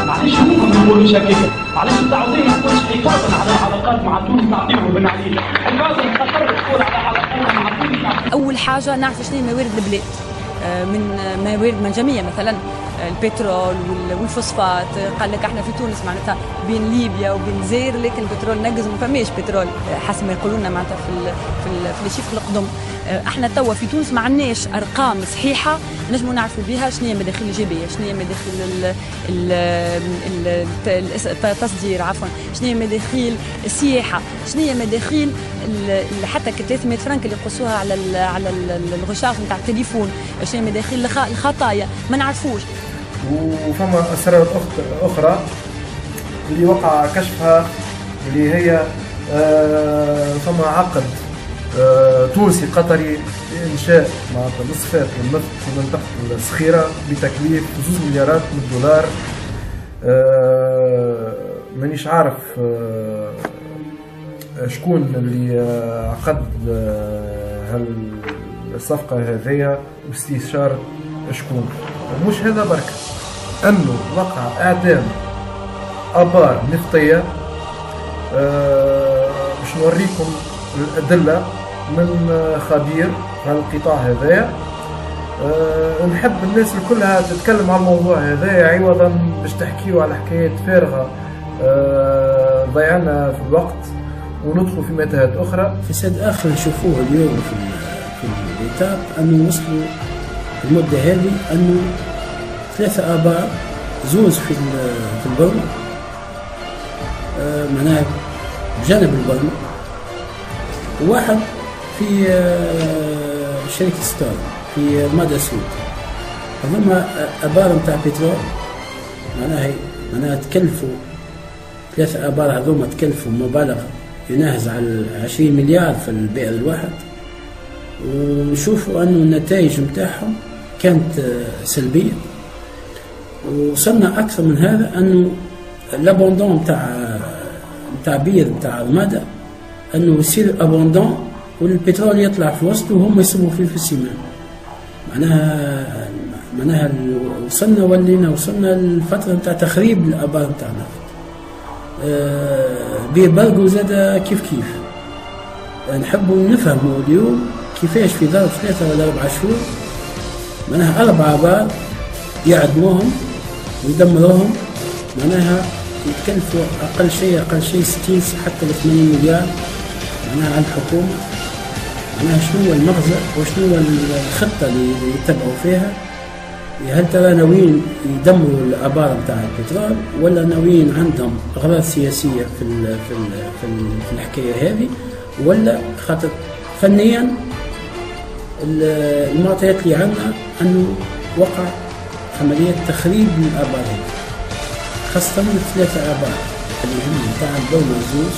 معليش ممكن ما نقولوش هكاك، معليش التعظيم ما تكونش حفاظا على العلاقات مع تونس تعطيهم وبن علينا، حفاظا خاطر تكون على علاقات مع تونس. أول حاجة نعرف شنو هي موارد البلاد، من موارد منجمية مثلا البترول والفوسفات. قال لك احنا في تونس معناتها بين ليبيا وبين الجزائر لكن البترول نقز وما فماش بترول حسب ما يقولوا لنا معناتها في الشيف القدم. احنا توا في تونس ما عندناش ارقام صحيحه نجموا نعرفوا بها شنو هي مداخيل الجيبيه، شنو هي مداخيل التصدير، عفوا شنو هي مداخيل السياحه، شنو هي مداخيل حتى 300 فرنك اللي يقصوها على الغشاش نتاع التليفون، شنو هي مداخيل الخطايا ما نعرفوش. وفما اسرار اخرى اللي وقع كشفها اللي هي فما عقد تونسي قطري لإنشاء مصفات للنفط في منطقة الصخيرة بتكليف 2 مليارات من الدولار. مانيش عارف شكون اللي عقد هالصفقة هذيا واستشارة شكون. ومش هذا برك، أنه وقع إعدام آبار نفطية. باش نوريكم الأدلة من خبير في القطاع هذايا. نحب الناس كلها تتكلم على الموضوع هذايا عوضا باش تحكيوا على حكايات فارغة ضيعنا في الوقت وندخل في متاهات أخرى. فساد آخر نشوفوه اليوم في الإيتاب أنه وصلوا في المدة هذه أنه 3 آبار، زوز في البرم معناها بجانب البرم، وواحد في شركة ستار في مدى سود. هذوما آبار نتاع بترول معناها تكلفوا 3 آبار هذوما تكلفوا مبالغ يناهز على 20 مليار في البئر الواحد. ونشوفوا أنه النتائج نتاعهم كانت سلبية. وصلنا أكثر من هذا أنه لابوندون نتاع بير نتاع رمادة أنه يصير أبوندون والبترول يطلع في وسطه وهم يصبوا فيه في السمان. معناها وصلنا للفترة نتاع تخريب الآبار نتاع النفط. بير برقو زاد كيف نحبوا نفهموا اليوم كيفاش في ظرف 3 ولا 4 شهور معناها 4 آبار يعدموهم ويدمروهم. معناها يتكلفوا أقل شيء 60 حتى ل 80 مليار معناها على الحكومة. معناها شنو هو المغزى وشنو هو الخطة اللي يتبعوا فيها؟ هل ترى ناويين يدمروا الآبار نتاع البترول ولا ناويين عندهم أغراض سياسية في الحكاية هذه، ولا خاطر فنيا المعطيات اللي عندنا أنه وقع عملية تخريب للآبار هذه، خاصة من 3 آبار اللي هم نتاع الدولة الزوز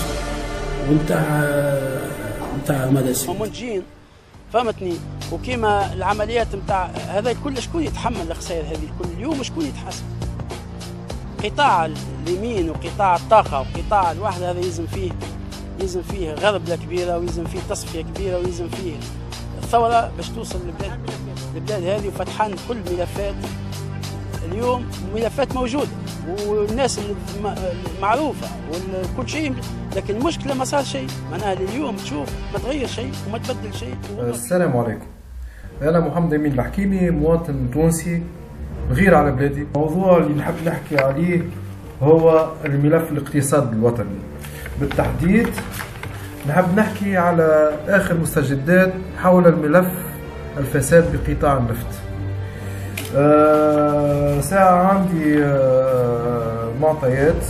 ونتاع المدرسة. ومنتجين فهمتني. وكيما العمليات نتاع هذا الكل شكون يتحمل الخسائر هذه الكل اليوم؟ شكون يتحاسب؟ قطاع اليمين وقطاع الطاقة وقطاع الواحد هذا يلزم فيه غربلة كبيرة ويلزم فيه تصفية كبيرة ويلزم فيه ثورة باش توصل للبلاد هذه. وفتحان كل ملفات اليوم، ملفات موجودة والناس معروفة وكل شيء، لكن المشكلة ما صار شيء. معناها اليوم تشوف ما تغير شيء وما تبدل شيء. السلام عليكم، أنا محمد أمين الحكيمي، مواطن تونسي غير على بلادي. الموضوع اللي نحب نحكي عليه هو الملف الاقتصادي الوطني. بالتحديد نحب نحكي على آخر مستجدات حول الملف الفساد بقطاع النفط. ساعة عندي معطيات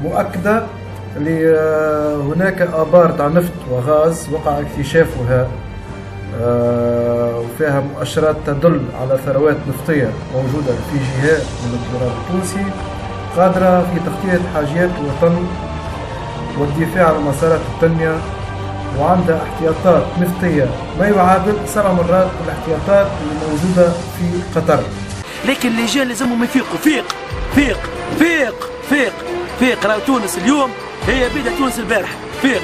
مؤكدة هناك آبار تاع نفط وغاز وقع اكتشافها وفيها مؤشرات تدل على ثروات نفطية موجودة في جهات من التراب التونسي قادرة في تغطية حاجيات الوطن والدفاع عن مسارات التنمية، وعندها احتياطات نفطية ما يعادل 7 مرات الاحتياطات اللي موجودة في قطر. لكن اللجان لازمهم يفيقوا. فيق فيق فيق فيق فيق. راهو تونس اليوم هي بيد تونس البارح. فيق.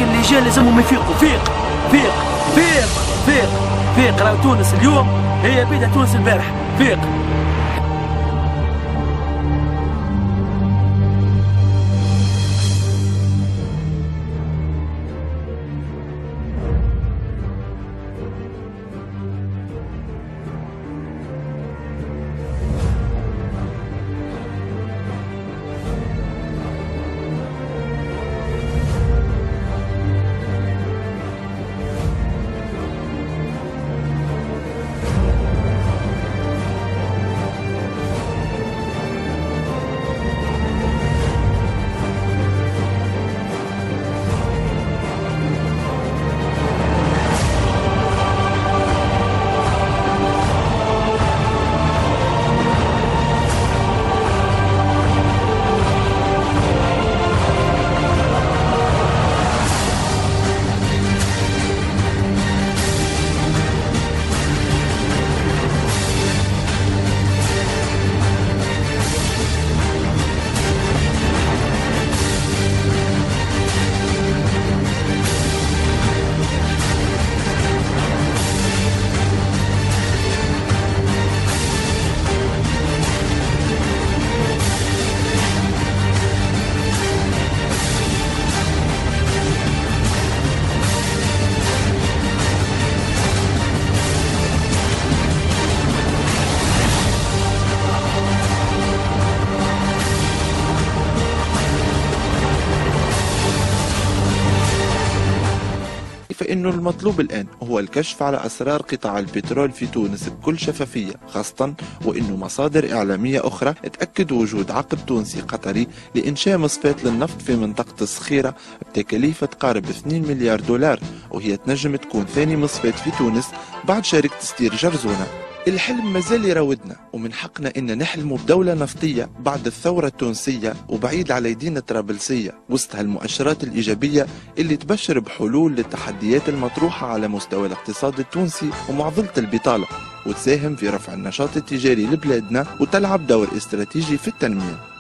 اللجان لازمهم يفيقوا. فيق فيق فيق فيق فيق. راهو تونس اليوم هي بيد تونس البارح. فيق. فإنه المطلوب الآن هو الكشف على أسرار قطاع البترول في تونس بكل شفافية، خاصة وإنه مصادر إعلامية أخرى تأكد وجود عقد تونسي قطري لإنشاء مصفاة للنفط في منطقة الصخيرة بتكلفة تقارب 2 مليار دولار، وهي تنجم تكون ثاني مصفاة في تونس بعد شركة ستير جرزونة. الحلم مازال يراودنا، ومن حقنا إن نحلم بدولة نفطية بعد الثورة التونسية وبعيد على يدينا الطرابلسية، وسط هالمؤشرات الإيجابية اللي تبشر بحلول للتحديات المطروحة على مستوى الاقتصاد التونسي ومعضلة البطالة، وتساهم في رفع النشاط التجاري لبلادنا وتلعب دور استراتيجي في التنمية.